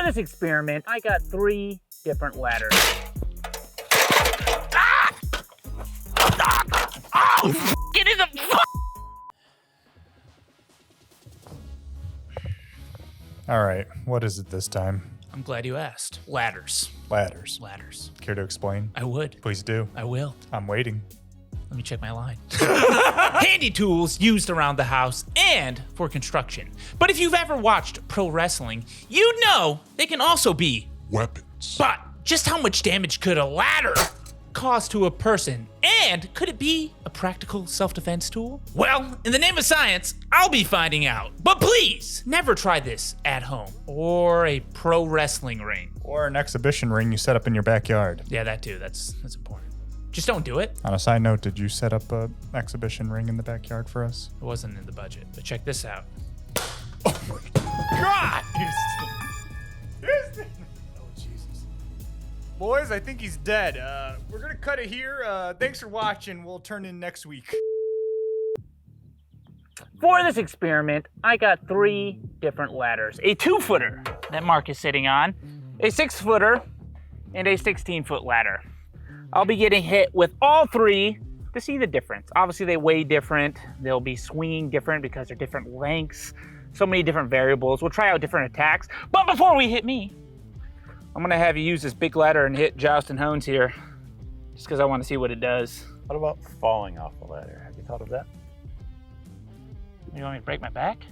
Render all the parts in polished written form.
For this experiment, I got 3 different ladders. Get in the All right, what is it this time? I'm glad you asked. Ladders. Ladders. Ladders. Care to explain? I would. Please do. I will. I'm waiting. Let me check my line. Handy tools used around the house and for construction. But if you've ever watched pro wrestling, you know they can also be Weapons. But just how much damage could a ladder cause to a person? And could it be a practical self-defense tool? Well, in the name of science, I'll be finding out. But please, never try this at home or a pro wrestling ring. Or an exhibition ring you set up in your backyard. Yeah, that too. That's important. Just don't do it. On a side note, did you set up an exhibition ring in the backyard for us? It wasn't in the budget, but check this out. God! Houston! Oh, Jesus. Boys, I think he's dead. We're gonna cut it here. Thanks for watching. We'll turn in next week. For this experiment, I got 3 different ladders. A 2-footer that Mark is sitting on, a 6-footer, and a 16-foot ladder. I'll be getting hit with all 3 to see the difference. Obviously, they weigh different. They'll be swinging different because they're different lengths. So many different variables. We'll try out different attacks. But before we hit me, I'm gonna have you use this big ladder and hit Joustin Hones here, just because I want to see what it does. What about falling off the ladder? Have you thought of that? You want me to break my back?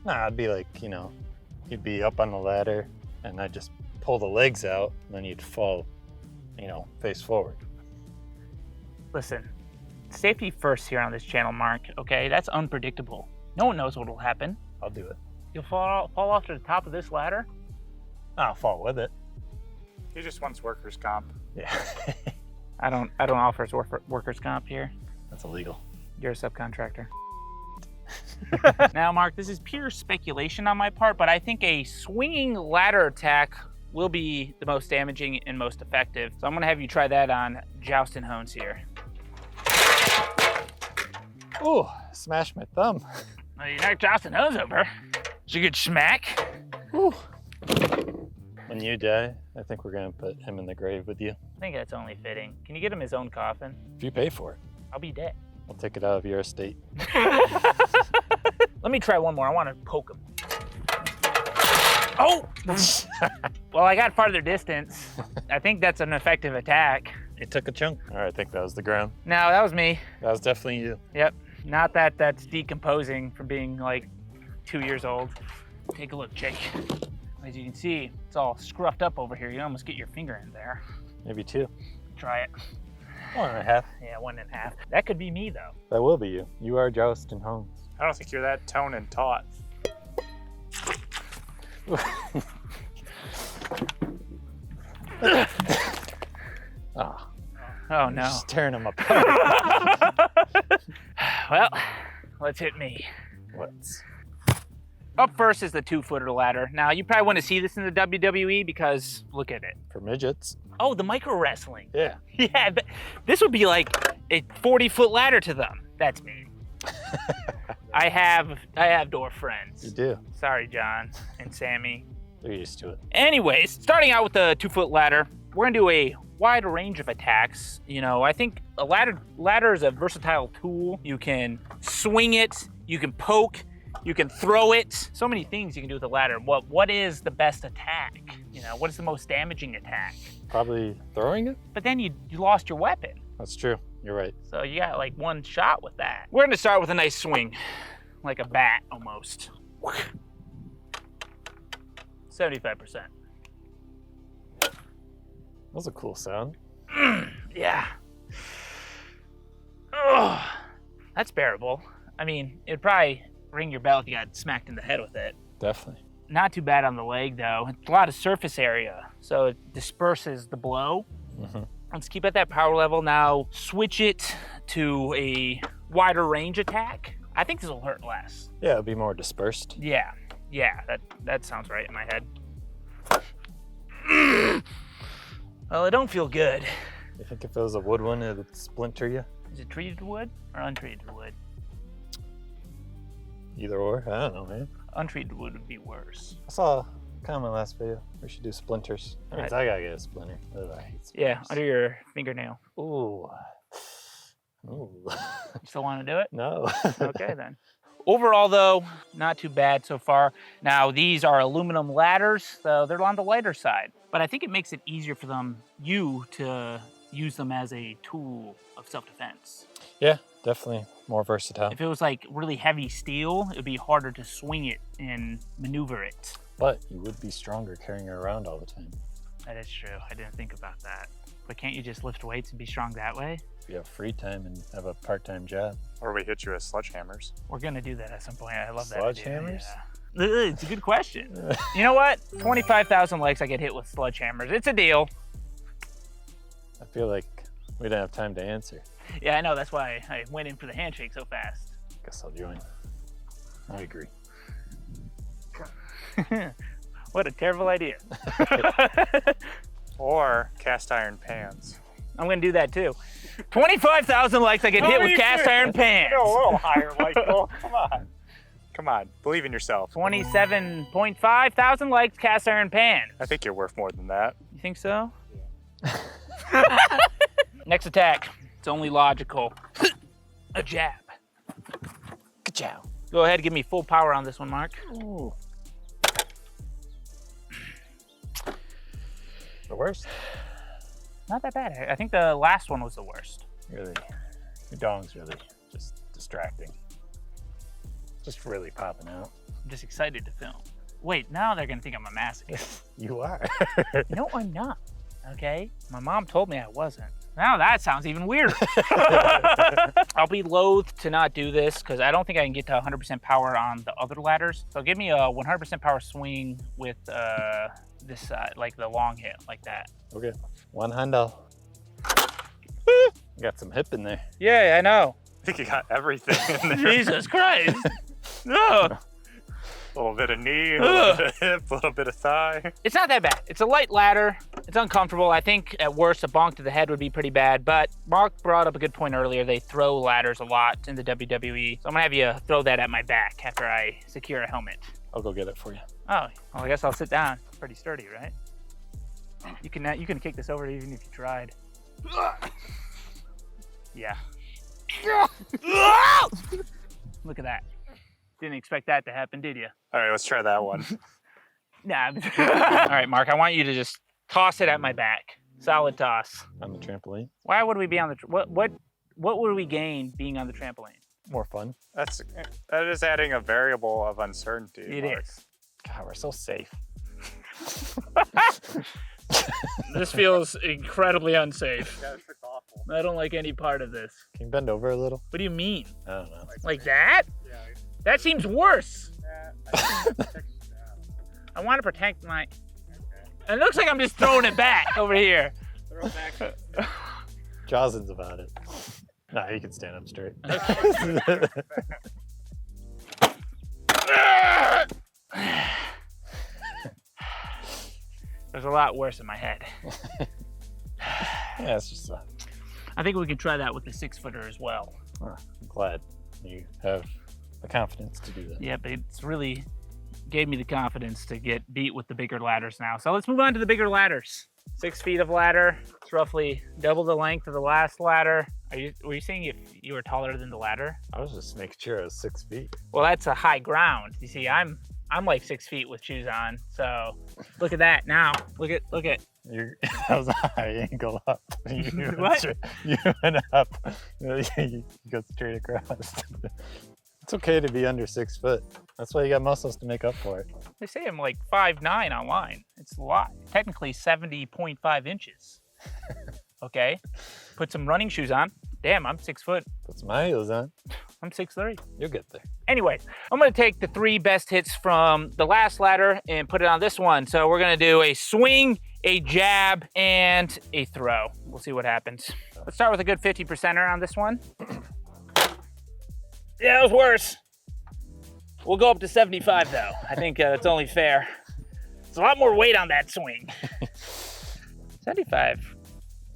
Nah, it'd be like, you'd be up on the ladder and I'd just pull the legs out and then you'd fall, face forward. Listen, safety first here on this channel, Mark, okay? That's unpredictable. No one knows what will happen. I'll do it. You'll fall off to the top of this ladder? I'll fall with it. He just wants workers' comp. Yeah. I don't offer workers' comp here. That's illegal. You're a subcontractor. Now, Mark, this is pure speculation on my part, but I think a swinging ladder attack will be the most damaging and most effective. So I'm gonna have you try that on Joustin Hones here. Ooh, smashed my thumb. Well, you knocked Joustin Hones over. It's a good smack. Ooh. When you die, I think we're gonna put him in the grave with you. I think that's only fitting. Can you get him his own coffin? If you pay for it, I'll be dead. I'll take it out of your estate. Let me try one more. I want to poke him. Oh! Well, I got farther distance. I think that's an effective attack. It took a chunk. All right, I think that was the ground. No, that was me. That was definitely you. Yep. Not that that's decomposing from being like 2 years old. Take a look, Jake. As you can see, it's all scruffed up over here. You almost get your finger in there. Maybe 2. Try it. 1.5. Yeah, 1.5. That could be me, though. That will be you. You are Joustin Hones. I don't think you're that tone and taut. Oh, Oh, no. just tearing him apart. Well, let's hit me. What's Up first is the 2-footer ladder. Now, you probably want to see this in the WWE because look at it. for midgets? Oh, the micro wrestling. Yeah. Yeah, but this would be like a 40-foot ladder to them. That's me. I have dwarf friends. You do. Sorry, John and Sammy. They're used to it. Anyways, starting out with the 2-foot ladder, we're gonna do a wide range of attacks. I think a ladder is a versatile tool. You can swing it, you can poke, you can throw it. So many things you can do with a ladder. What is the best attack? What is the most damaging attack? Probably throwing it? But then you lost your weapon. That's true. You're right. So you got like one shot with that. We're gonna start with a nice swing, like a bat almost. 75%. That was a cool sound. Yeah. Oh, that's bearable. I mean, it'd probably ring your bell if you got smacked in the head with it. Definitely. Not too bad on the leg though. It's a lot of surface area, so it disperses the blow. Mm-hmm. Let's keep at that power level. Now switch it to a wider range attack. I think this will hurt less. Yeah, it'll be more dispersed. Yeah, that sounds right in my head. Well, it don't feel good. You think if it was a wood one, it would splinter you? Is it treated wood or untreated wood? Either or, I don't know, man. Untreated wood would be worse. I saw comment last video. We should do splinters. That means Alright. I gotta get a splinter. Ugh, I hate Yeah, splinters. under your fingernail. Ooh. Ooh. You still want to do it? No. Okay then. Overall though, not too bad so far. Now these are aluminum ladders, so they're on the lighter side. But I think it makes it easier for you to use them as a tool of self-defense. Yeah, definitely more versatile. If it was like really heavy steel, it'd be harder to swing it and maneuver it. But you would be stronger carrying it around all the time. That is true. I didn't think about that. But can't you just lift weights and be strong that way? If you have free time and have a part-time job. Or we hit you with sledgehammers. We're gonna do that at some point. I love that idea. Sledgehammers? Yeah. It's a good question. You know what? 25,000 likes, I get hit with sledgehammers. It's a deal. I feel like we didn't have time to answer. Yeah, I know. That's why I went in for the handshake so fast. Guess I'll join. I agree. What a terrible idea. Or cast iron pans. I'm gonna do that too. 25,000 likes, I get hit with cast iron pans. Go a little higher, Michael. Come on. Come on. Believe in yourself. 27.5 thousand likes, cast iron pan. I think you're worth more than that. You think so? Next attack. It's only logical. A jab. Ka-chow. Go ahead, give me full power on this one, Mark. Ooh. The worst? Not that bad. I think the last one was the worst. Really, your dong's really just distracting. Just really popping out. I'm just excited to film. Wait, now they're gonna think I'm a masochist. You are. No, I'm not. Okay? My mom told me I wasn't. Now that sounds even weirder. I'll be loath to not do this because I don't think I can get to 100% power on the other ladders. So give me a 100% power swing with this side, like the long hit, like that. Okay, one handle. Got some hip in there. Yeah, I know. I think you got everything in there. Jesus Christ. No. A little bit of knee, a little bit of hip, a little bit of thigh. It's not that bad. It's a light ladder. It's uncomfortable. I think at worst a bonk to the head would be pretty bad, but Mark brought up a good point earlier. They throw ladders a lot in the WWE. So I'm gonna have you throw that at my back after I secure a helmet. I'll go get it for you. Oh, well, I guess I'll sit down. It's pretty sturdy, right? You can kick this over even if you tried. Yeah. Look at that. Didn't expect that to happen, did you? All right, let's try that one. Nah. All right, Mark, I want you to just toss it at my back. Solid toss. On the trampoline. Why would we be on the what would we gain being on the trampoline? More fun. That is adding a variable of uncertainty. It Mark. is. God, we're so safe. This feels incredibly unsafe. That looks awful. I don't like any part of this. Can you bend over a little? What do you mean? I don't know. Like that? Yeah. That seems worse. I I want to protect my. It looks like I'm just throwing it back over here. Throw back. Jozin's about it. Nah, you can stand up straight. There's a lot worse in my head. Yeah, it's just I think we can try that with the 6-footer as well. I'm glad you have the confidence to do that. Yeah, but it's really gave me the confidence to get beat with the bigger ladders now. So let's move on to the bigger ladders. 6 feet of ladder. It's roughly double the length of the last ladder. Were you saying if you were taller than the ladder? I was just making sure I was 6 feet. Well, that's a high ground. You see, I'm like 6 feet with shoes on. So look at that now. Look at. You're, that was a high angle up. You went What? You went up. You go straight across. It's okay to be under 6 foot. That's why you got muscles to make up for it. They say I'm like 5'9" online. It's a lot. Technically 70.5 inches. Okay. Put some running shoes on. Damn, I'm 6 foot. Put some high heels on. I'm 6'3". You'll get there. Anyway, I'm gonna take the 3 best hits from the last ladder and put it on this one. So we're gonna do a swing, a jab, and a throw. We'll see what happens. Let's start with a good 50%er on this one. Yeah, it was worse. We'll go up to 75 though. I think it's only fair. There's a lot more weight on that swing. 75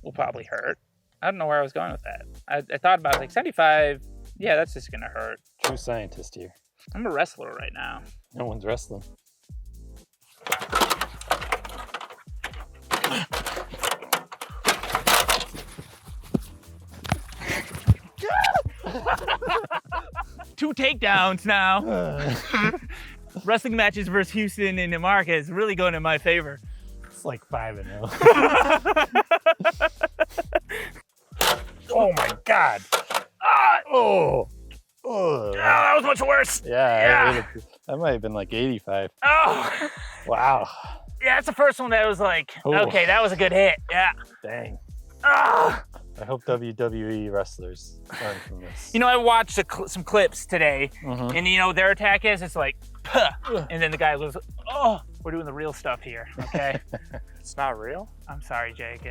will probably hurt. I don't know where I was going with that. I thought about it, like 75, yeah, that's just gonna hurt. True scientist here. I'm a wrestler right now. No one's wrestling. Two takedowns now. Wrestling matches versus Houston and Mark is really going in my favor. It's like 5-0. Oh my God. Oh. Oh. That was much worse. Yeah. That might have been like 85. Oh. Wow. Yeah, that's the first one that was like, Ooh. okay, that was a good hit. Yeah. Dang. Ah. I hope WWE wrestlers learn from this. You know, I watched some clips today, Mhm. and you know their attack is it's like, puh, and then the guy goes, oh, we're doing the real stuff here, okay? It's not real? I'm sorry, Jake.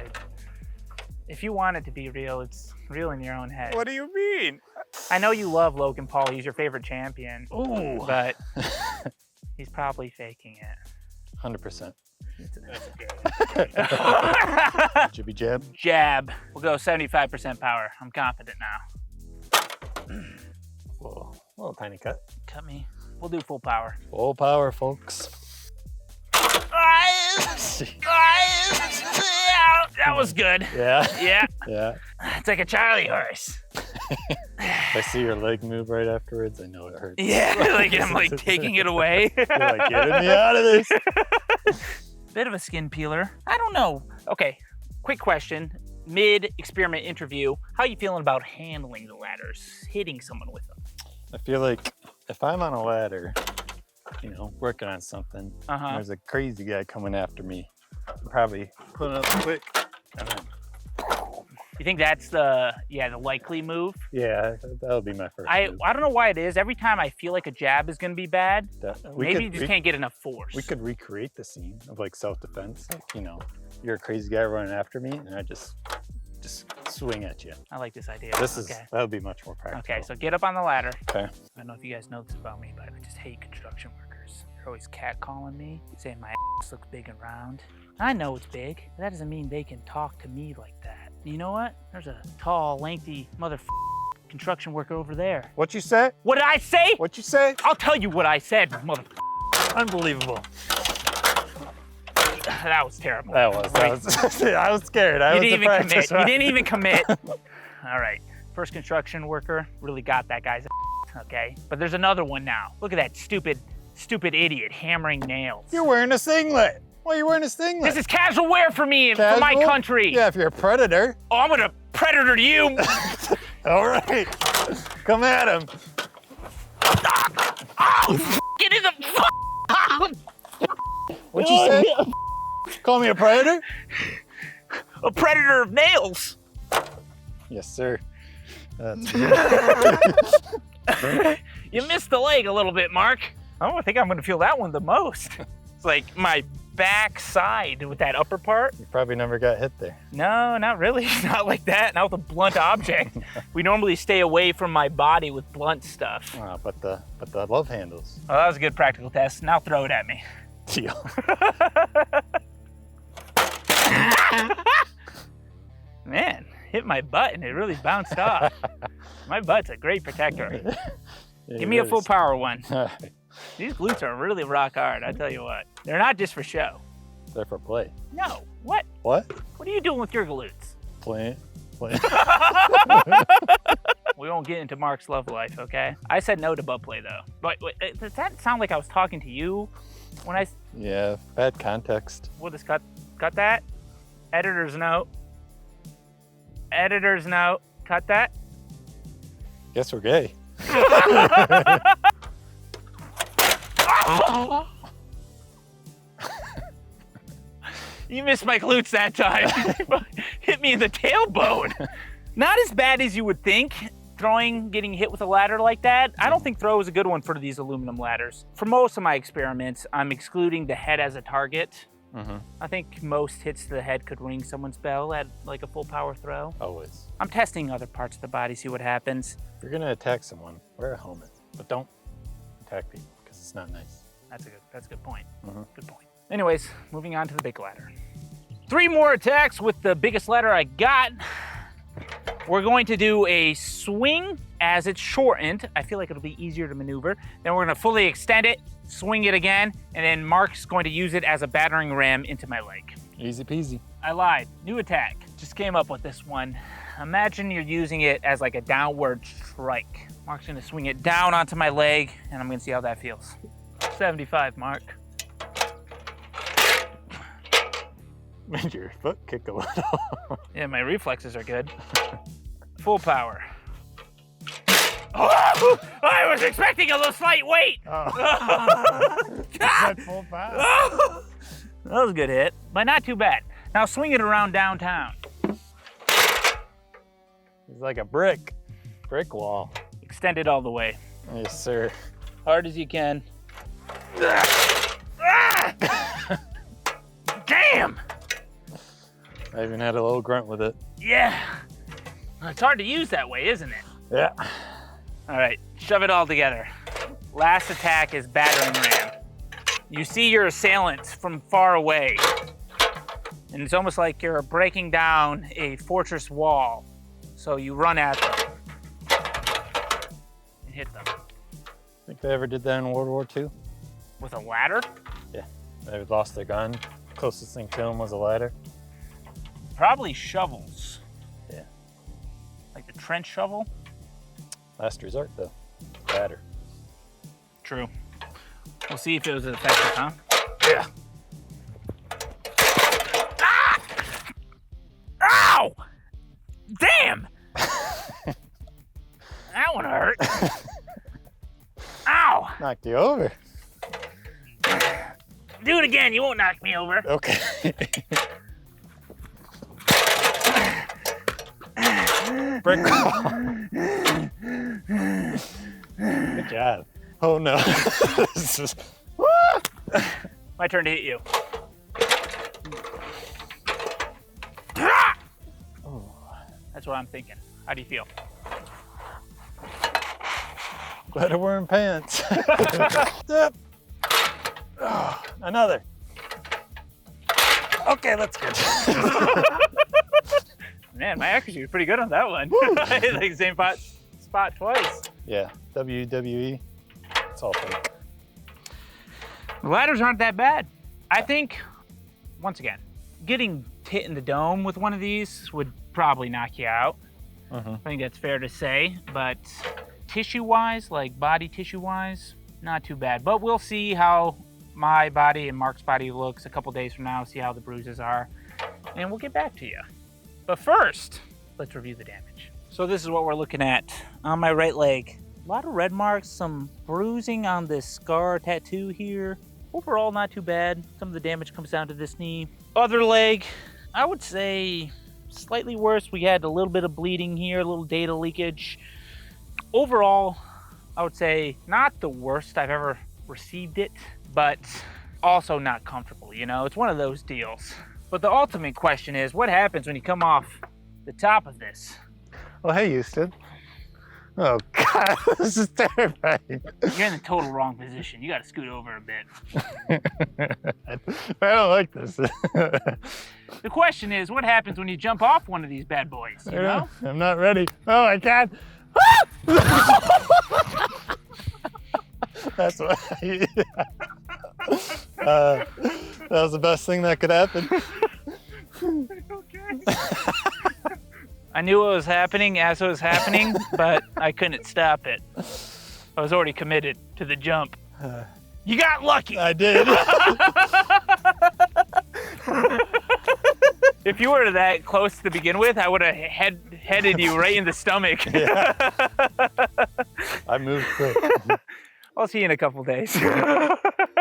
If you want it to be real, it's real in your own head. What do you mean? I know you love Logan Paul. He's your favorite champion, Ooh. but he's probably faking it. 100%. That's okay. Jibby jab. Jab. We'll go 75% power. I'm confident now. Whoa. Little tiny cut. Cut me. We'll do full power. Full power, folks. That was good. Yeah. Yeah, Yeah. it's like a Charlie horse. If I see your leg move right afterwards, I know it hurts. Yeah, like I'm like taking it away. You're like, getting me out of this. Bit of a skin peeler. I don't know. Okay, quick question. Mid-experiment interview, how you feeling about handling the ladders, hitting someone with them? I feel like if I'm on a ladder, you know, working on something, and Uh-huh. there's a crazy guy coming after me, I'm probably put it up quick. And then, You think that's the likely move? yeah, that'll be my first I move. don't know why it is. Every time I feel like a jab is gonna be bad, maybe you just we, can't get enough force. we could recreate the scene of like self-defense. Like, you know, you're a crazy guy running after me, and I just swing at you. I like this idea. This is okay. that'll be much more practical. Okay, so get up on the ladder. Okay. I don't know if you guys know this about me, but I just hate construction workers. They're always catcalling me, saying my ass looks big and round. I know it's big, but that doesn't mean they can talk to me like that. You know what? There's a tall, lengthy construction worker over there. What you say? What did I say? What you say? I'll tell you what I said, mother. Unbelievable. That was terrible. That was. I was scared. I You was didn't even practice commit. You run. didn't even commit. All right. First construction worker really got that guy's okay? But there's another one now. Look at that stupid idiot hammering nails. You're wearing a singlet. Why are you wearing a singlet? This is casual wear for me and for my Casual? country. Yeah, if you're a predator. Oh, I'm gonna predator to you. All right. Come at him. Oh, get in the. What'd you say? Call me a predator? A predator of nails. Yes, sir. That's You missed the leg a little bit, Mark. Oh, I think I'm gonna feel that one the most. It's like my back side with that upper part. You probably never got hit there. No, not really. Not like that. Not with a blunt object. We normally stay away from my body with blunt stuff. But the love handles. Oh, that was a good practical test. Now throw it at me. Deal. Man, hit my butt and it really bounced off. My butt's a great protector. Yeah, Give me a full yours. power one. All right. These glutes are really rock hard, I tell you what. They're not just for show. They're for play. No, what? What? What are you doing with your glutes? Playing. We won't get into Mark's love life, okay? I said no to butt play though. But wait, does that sound like I was talking to you when I, Yeah, bad context. we'll just cut that? Editor's note. Editor's note. Cut that. Guess we're gay. You missed my glutes that time. Hit me in the tailbone. Not as bad as you would think. Getting hit with a ladder like that. I don't think throw is a good one for these aluminum ladders. For most of my experiments, I'm excluding the head as a target. Mm-hmm. I think most hits to the head could ring someone's bell at like a full power throw. Always. I'm testing other parts of the body, see what happens. If you're gonna attack someone, wear a helmet, but don't attack people because it's not nice. That's a good point. Mhm. Good point. Anyways, moving on to the big ladder. 3 more attacks with the biggest ladder I got. We're going to do a swing as it's shortened. I feel like it'll be easier to maneuver. Then we're gonna fully extend it swing it again, and then Mark's going to use it as a battering ram into my leg. Easy peasy. I lied. New attack. Just came up with this one. Imagine you're using it as like a downward strike. Mark's gonna swing it down onto my leg, and I'm gonna see how that feels. 75, Mark. Made your foot kick a little. Yeah, my reflexes are good. Full power. Oh, I was expecting a little slight weight. That full power. That was a good hit, but not too bad. Now swing it around downtown. It's like a brick wall. Extend it all the way. Yes, sir. Hard as you can. Damn! I even had a little grunt with it. Yeah. It's hard to use that way, isn't it? Yeah. All right, shove it all together. Last attack is battering ram. You see your assailants from far away, and it's almost like you're breaking down a fortress wall. So you run at them and hit them. Think they ever did that in World War II? With a ladder? Yeah. They lost their gun. Closest thing to them was a ladder. Probably shovels. Yeah. Like the trench shovel? Last resort, though. Ladder. True. We'll see if it was effective, huh? Yeah. Ah! Ow! Damn! That one hurt. Ow! Knocked you over. Do it again, you won't knock me over. Okay. Brick wall. Good job. Oh no. This is... My turn to hit you. That's what I'm thinking. How do you feel? Glad I'm wearing pants. Yep. Oh, another. Okay, that's good. Man, my accuracy was pretty good on that one. I hit like the same spot twice. Yeah, WWE. It's all fake. The ladders aren't that bad. I think, once again, getting hit in the dome with one of these would probably knock you out. I think that's fair to say, but tissue-wise, like body tissue-wise, not too bad. But we'll see how my body and Mark's body looks a couple days from now, see how the bruises are, and we'll get back to you. But first, let's review the damage. So this is what we're looking at on my right leg. A lot of red marks, some bruising on this scar tattoo here. Overall, not too bad. Some of the damage comes down to this knee. Other leg, I would say slightly worse. We had a little bit of bleeding here, a little data leakage. Overall, I would say not the worst I've ever received it, but also not comfortable, you know? It's one of those deals. But the ultimate question is, what happens when you come off the top of this? Well, hey, Houston. Oh, God, this is terrifying. You're in the total wrong position. You got to scoot over a bit. I don't like this. The question is, what happens when you jump off one of these bad boys, you know? I'm not ready. Oh, I can't. That's what that was the best thing that could happen. I knew what was happening as it was happening, but I couldn't stop it. I was already committed to the jump. You got lucky. I did. If you were that close to begin with, I would have headed you right in the stomach. Yeah. I moved quick. I'll see you in a couple days.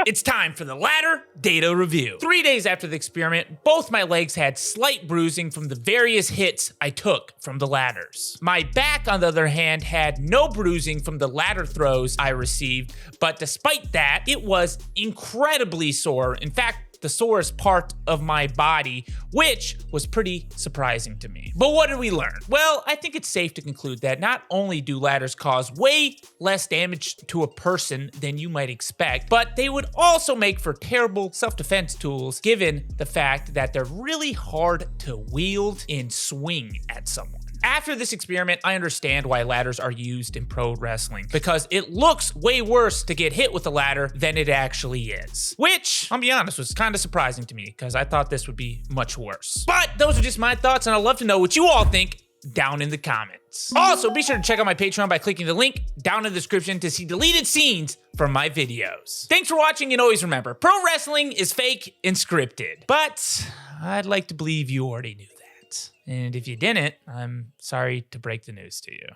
It's time for the ladder data review. 3 days after the experiment, both my legs had slight bruising from the various hits I took from the ladders. My back, on the other hand, had no bruising from the ladder throws I received, but despite that, it was incredibly sore. In fact, the sorest part of my body, which was pretty surprising to me. But what did we learn? Well, I think it's safe to conclude that not only do ladders cause way less damage to a person than you might expect, but they would also make for terrible self-defense tools given the fact that they're really hard to wield and swing at someone. After this experiment, I understand why ladders are used in pro wrestling, because it looks way worse to get hit with a ladder than it actually is. Which, I'll be honest, was kind of surprising to me, because I thought this would be much worse. But those are just my thoughts, and I'd love to know what you all think down in the comments. Also, be sure to check out my Patreon by clicking the link down in the description to see deleted scenes from my videos. Thanks for watching, and always remember, pro wrestling is fake and scripted. But I'd like to believe you already knew that. And if you didn't, I'm sorry to break the news to you.